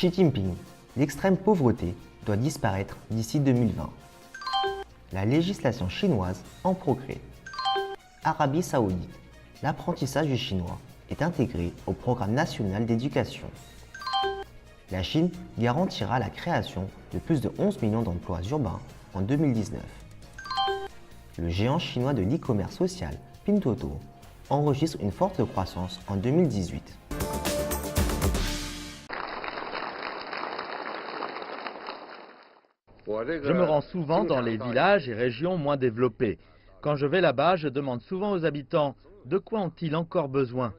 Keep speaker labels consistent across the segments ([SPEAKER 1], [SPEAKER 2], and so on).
[SPEAKER 1] Xi Jinping, l'extrême pauvreté doit disparaître d'ici 2020. La législation chinoise en progrès. Arabie Saoudite, l'apprentissage du chinois est intégré au programme national d'éducation. La Chine garantira la création de plus de 11 millions d'emplois urbains en 2019. Le géant chinois de l'e-commerce social, Pinduoduo, enregistre une forte croissance en 2018.
[SPEAKER 2] Je me rends souvent dans les villages et régions moins développées. Quand je vais là-bas, je demande souvent aux habitants de quoi ont-ils encore besoin.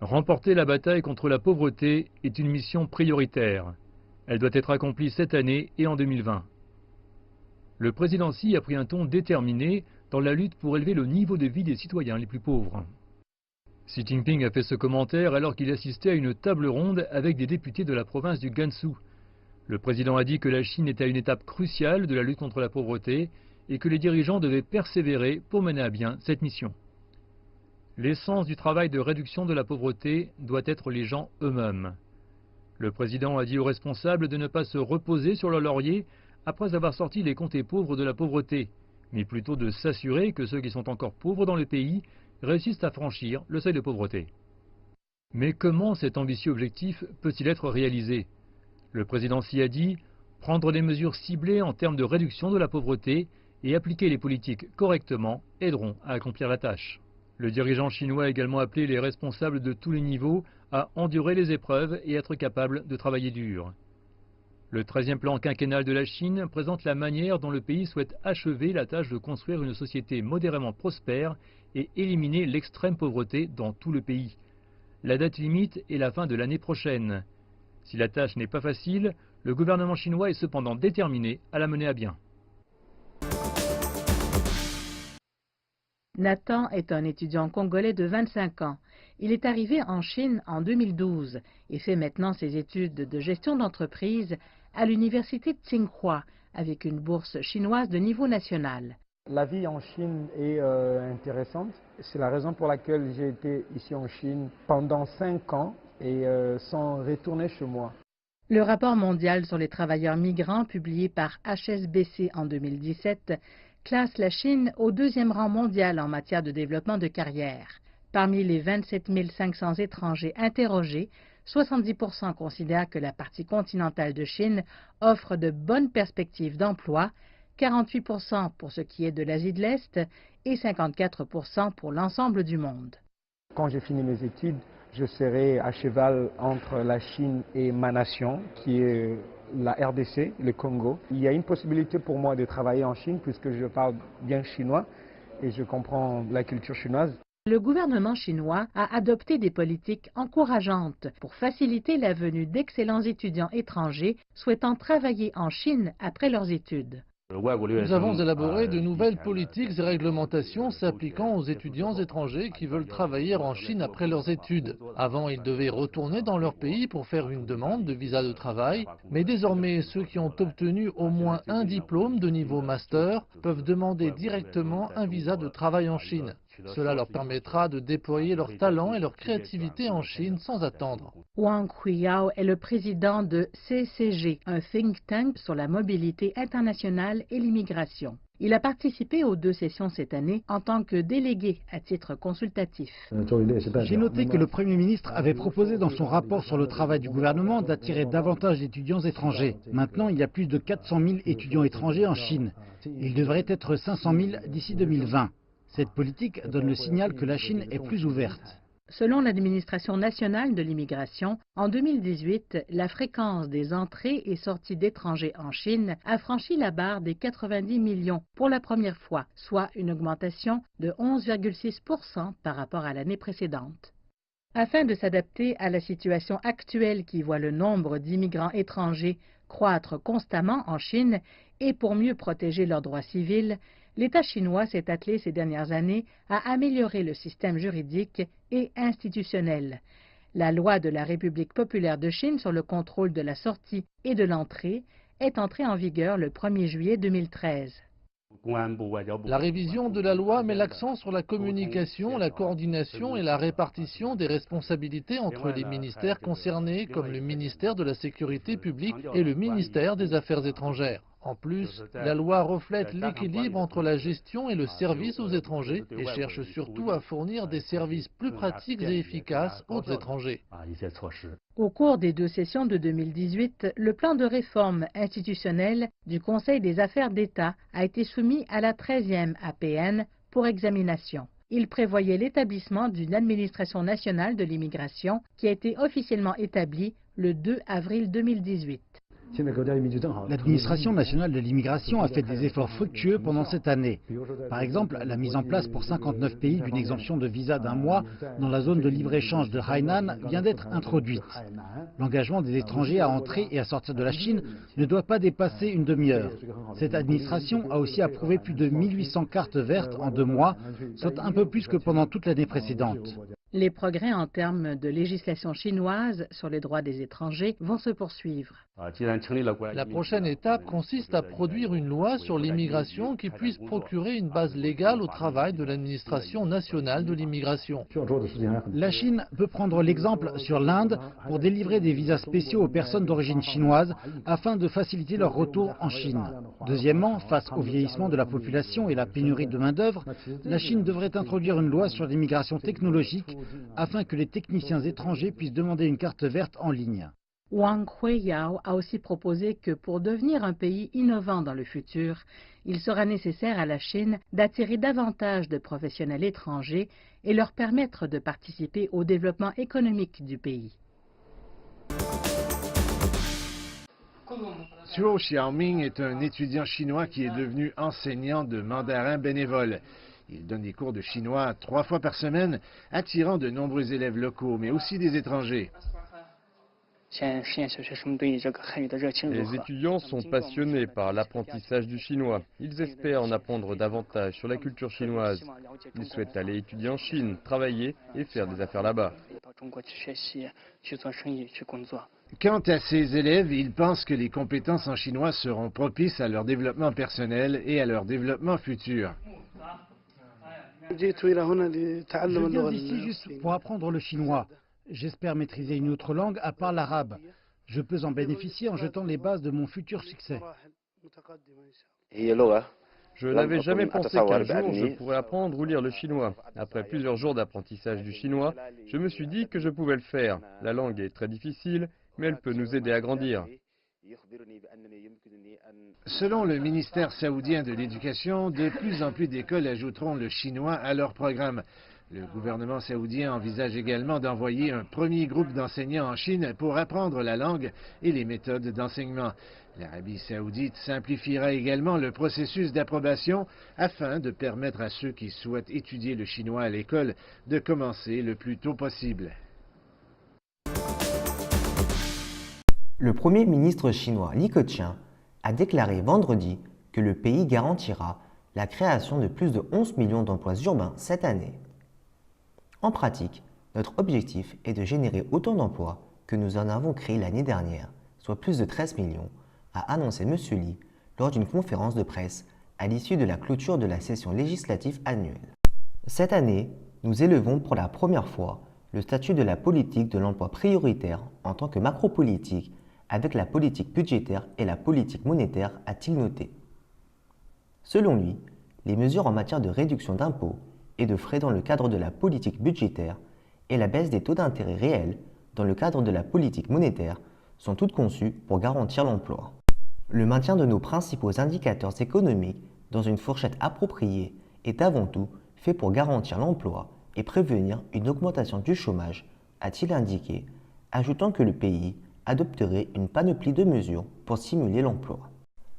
[SPEAKER 3] Remporter la bataille contre la pauvreté est une mission prioritaire. Elle doit être accomplie cette année et en 2020. Le président Xi a pris un ton déterminé dans la lutte pour élever le niveau de vie des citoyens les plus pauvres. Xi Jinping a fait ce commentaire alors qu'il assistait à une table ronde avec des députés de la province du Gansu. Le président a dit que la Chine était à une étape cruciale de la lutte contre la pauvreté et que les dirigeants devaient persévérer pour mener à bien cette mission. L'essence du travail de réduction de la pauvreté doit être les gens eux-mêmes. Le président a dit aux responsables de ne pas se reposer sur leur laurier après avoir sorti les comtés pauvres de la pauvreté, mais plutôt de s'assurer que ceux qui sont encore pauvres dans le pays réussissent à franchir le seuil de pauvreté. Mais comment cet ambitieux objectif peut-il être réalisé ? Le président Xi a dit « Prendre des mesures ciblées en termes de réduction de la pauvreté et appliquer les politiques correctement aideront à accomplir la tâche ». Le dirigeant chinois a également appelé les responsables de tous les niveaux à endurer les épreuves et être capables de travailler dur. Le 13e plan quinquennal de la Chine présente la manière dont le pays souhaite achever la tâche de construire une société modérément prospère et éliminer l'extrême pauvreté dans tout le pays. La date limite est la fin de l'année prochaine. Si la tâche n'est pas facile, le gouvernement chinois est cependant déterminé à la mener à bien.
[SPEAKER 4] Nathan est un étudiant congolais de 25 ans. Il est arrivé en Chine en 2012 et fait maintenant ses études de gestion d'entreprise à l'université de Tsinghua avec une bourse chinoise de niveau national.
[SPEAKER 5] La vie en Chine est intéressante. C'est la raison pour laquelle j'ai été ici en Chine pendant 5 ans et sans retourner chez moi.
[SPEAKER 4] Le rapport mondial sur les travailleurs migrants publié par HSBC en 2017 classe la Chine au 2e rang mondial en matière de développement de carrière. Parmi les 27 500 étrangers interrogés, 70% considèrent que la partie continentale de Chine offre de bonnes perspectives d'emploi, 48% pour ce qui est de l'Asie de l'Est et 54% pour l'ensemble du monde.
[SPEAKER 5] Quand j'ai fini mes études, je serai à cheval entre la Chine et ma nation, qui est la RDC, le Congo. Il y a une possibilité pour moi de travailler en Chine puisque je parle bien chinois et je comprends la culture chinoise.
[SPEAKER 4] Le gouvernement chinois a adopté des politiques encourageantes pour faciliter la venue d'excellents étudiants étrangers souhaitant travailler en Chine après leurs études.
[SPEAKER 6] Nous avons élaboré de nouvelles politiques et réglementations s'appliquant aux étudiants étrangers qui veulent travailler en Chine après leurs études. Avant, ils devaient retourner dans leur pays pour faire une demande de visa de travail, mais désormais, ceux qui ont obtenu au moins un diplôme de niveau master peuvent demander directement un visa de travail en Chine. Cela leur permettra de déployer leur talent et leur créativité en Chine sans attendre.
[SPEAKER 4] Wang Huiyao est le président de CCG, un think tank sur la mobilité internationale et l'immigration. Il a participé aux 2 sessions cette année en tant que délégué à titre consultatif.
[SPEAKER 7] J'ai noté que le Premier ministre avait proposé dans son rapport sur le travail du gouvernement d'attirer davantage d'étudiants étrangers. Maintenant, il y a plus de 400 000 étudiants étrangers en Chine. Il devrait être 500 000 d'ici 2020. Cette politique donne le signal que la Chine est plus ouverte.
[SPEAKER 4] Selon l'administration nationale de l'immigration, en 2018, la fréquence des entrées et sorties d'étrangers en Chine a franchi la barre des 90 millions pour la première fois, soit une augmentation de 11,6% par rapport à l'année précédente. Afin de s'adapter à la situation actuelle qui voit le nombre d'immigrants étrangers croître constamment en Chine et pour mieux protéger leurs droits civils, l'État chinois s'est attelé ces dernières années à améliorer le système juridique et institutionnel. La loi de la République populaire de Chine sur le contrôle de la sortie et de l'entrée est entrée en vigueur le 1er juillet 2013.
[SPEAKER 6] La révision de la loi met l'accent sur la communication, la coordination et la répartition des responsabilités entre les ministères concernés, comme le ministère de la Sécurité publique et le ministère des Affaires étrangères. En plus, la loi reflète l'équilibre entre la gestion et le service aux étrangers et cherche surtout à fournir des services plus pratiques et efficaces aux étrangers.
[SPEAKER 4] Au cours des 2 sessions de 2018, le plan de réforme institutionnelle du Conseil des affaires d'État a été soumis à la 13e APN pour examination. Il prévoyait l'établissement d'une administration nationale de l'immigration qui a été officiellement établie le 2 avril 2018.
[SPEAKER 7] L'administration nationale de l'immigration a fait des efforts fructueux pendant cette année. Par exemple, la mise en place pour 59 pays d'une exemption de visa d'1 mois dans la zone de libre-échange de Hainan vient d'être introduite. L'engagement des étrangers à entrer et à sortir de la Chine ne doit pas dépasser une demi-heure. Cette administration a aussi approuvé plus de 1800 cartes vertes en 2 mois, soit un peu plus que pendant toute l'année précédente.
[SPEAKER 4] Les progrès en termes de législation chinoise sur les droits des étrangers vont se poursuivre.
[SPEAKER 6] La prochaine étape consiste à produire une loi sur l'immigration qui puisse procurer une base légale au travail de l'administration nationale de l'immigration.
[SPEAKER 7] La Chine peut prendre l'exemple sur l'Inde pour délivrer des visas spéciaux aux personnes d'origine chinoise afin de faciliter leur retour en Chine. Deuxièmement, face au vieillissement de la population et la pénurie de main-d'œuvre, la Chine devrait introduire une loi sur l'immigration technologique afin que les techniciens étrangers puissent demander une carte verte en ligne.
[SPEAKER 4] Wang Huiyao a aussi proposé que pour devenir un pays innovant dans le futur, il sera nécessaire à la Chine d'attirer davantage de professionnels étrangers et leur permettre de participer au développement économique du pays.
[SPEAKER 8] Zhuo Xiaoming est un étudiant chinois qui est devenu enseignant de mandarin bénévole. Il donne des cours de chinois 3 fois par semaine, attirant de nombreux élèves locaux, mais aussi des étrangers.
[SPEAKER 9] Les étudiants sont passionnés par l'apprentissage du chinois. Ils espèrent en apprendre davantage sur la culture chinoise. Ils souhaitent aller étudier en Chine, travailler et faire des affaires là-bas.
[SPEAKER 8] Quant à ces élèves, ils pensent que les compétences en chinois seront propices à leur développement personnel et à leur développement futur.
[SPEAKER 7] Je viens ici juste pour apprendre le chinois. J'espère maîtriser une autre langue à part l'arabe. Je peux en bénéficier en jetant les bases de mon futur succès.
[SPEAKER 9] Je n'avais jamais pensé qu'un jour je pourrais apprendre ou lire le chinois. Après plusieurs jours d'apprentissage du chinois, je me suis dit que je pouvais le faire. La langue est très difficile, mais elle peut nous aider à grandir.
[SPEAKER 8] Selon le ministère saoudien de l'Éducation, de plus en plus d'écoles ajouteront le chinois à leur programme. Le gouvernement saoudien envisage également d'envoyer un premier groupe d'enseignants en Chine pour apprendre la langue et les méthodes d'enseignement. L'Arabie saoudite simplifiera également le processus d'approbation afin de permettre à ceux qui souhaitent étudier le chinois à l'école de commencer le plus tôt possible.
[SPEAKER 1] Le Premier ministre chinois Li Keqiang a déclaré vendredi que le pays garantira la création de plus de 11 millions d'emplois urbains cette année. En pratique, notre objectif est de générer autant d'emplois que nous en avons créé l'année dernière, soit plus de 13 millions, a annoncé M. Li lors d'une conférence de presse à l'issue de la clôture de la session législative annuelle. Cette année, nous élevons pour la première fois le statut de la politique de l'emploi prioritaire en tant que macropolitique avec la politique budgétaire et la politique monétaire, a-t-il noté. Selon lui, les mesures en matière de réduction d'impôts et de frais dans le cadre de la politique budgétaire et la baisse des taux d'intérêt réels dans le cadre de la politique monétaire sont toutes conçues pour garantir l'emploi. Le maintien de nos principaux indicateurs économiques dans une fourchette appropriée est avant tout fait pour garantir l'emploi et prévenir une augmentation du chômage, a-t-il indiqué, ajoutant que le pays adopterait une panoplie de mesures pour stimuler l'emploi.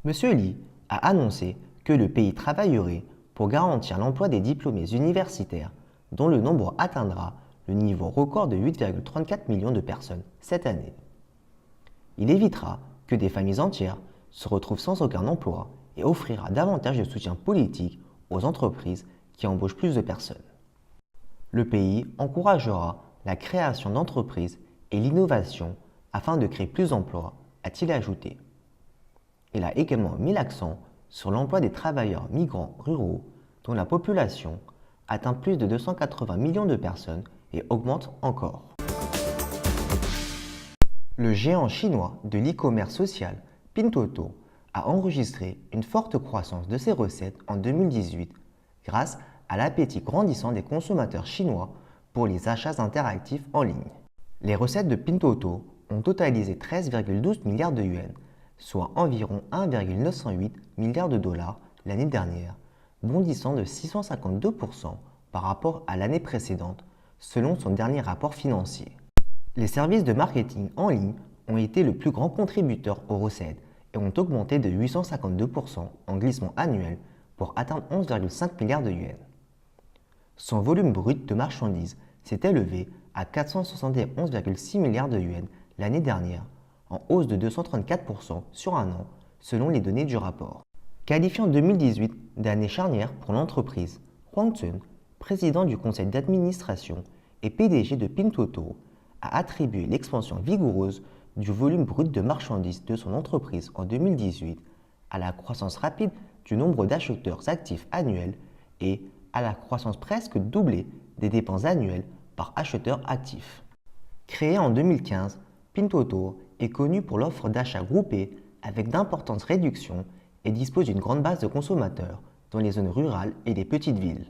[SPEAKER 1] M. Li a annoncé que le pays travaillerait pour garantir l'emploi des diplômés universitaires, dont le nombre atteindra le niveau record de 8,34 millions de personnes cette année. Il évitera que des familles entières se retrouvent sans aucun emploi et offrira davantage de soutien politique aux entreprises qui embauchent plus de personnes. Le pays encouragera la création d'entreprises et l'innovation afin de créer plus d'emplois, a-t-il ajouté. Il a également mis l'accent sur l'emploi des travailleurs migrants ruraux dont la population atteint plus de 280 millions de personnes et augmente encore. Le géant chinois de l'e-commerce social Pinduoduo a enregistré une forte croissance de ses recettes en 2018 grâce à l'appétit grandissant des consommateurs chinois pour les achats interactifs en ligne. Les recettes de Pinduoduo ont totalisé 13,12 milliards de yuans, soit environ 1,908 milliards de dollars l'année dernière, bondissant de 652% par rapport à l'année précédente, selon son dernier rapport financier. Les services de marketing en ligne ont été le plus grand contributeur aux recettes et ont augmenté de 852% en glissement annuel pour atteindre 11,5 milliards de yuans. Son volume brut de marchandises s'est élevé à 471,6 milliards de yuans l'année dernière, en hausse de 234% sur un an, selon les données du rapport. Qualifiant 2018 d'année charnière pour l'entreprise, Huang Zun, président du conseil d'administration et PDG de Pinduoduo, a attribué l'expansion vigoureuse du volume brut de marchandises de son entreprise en 2018 à la croissance rapide du nombre d'acheteurs actifs annuels et à la croissance presque doublée des dépenses annuelles par acheteur actif. Créé en 2015, Pinduoduo est connu pour l'offre d'achat groupée avec d'importantes réductions et dispose d'une grande base de consommateurs dans les zones rurales et les petites villes.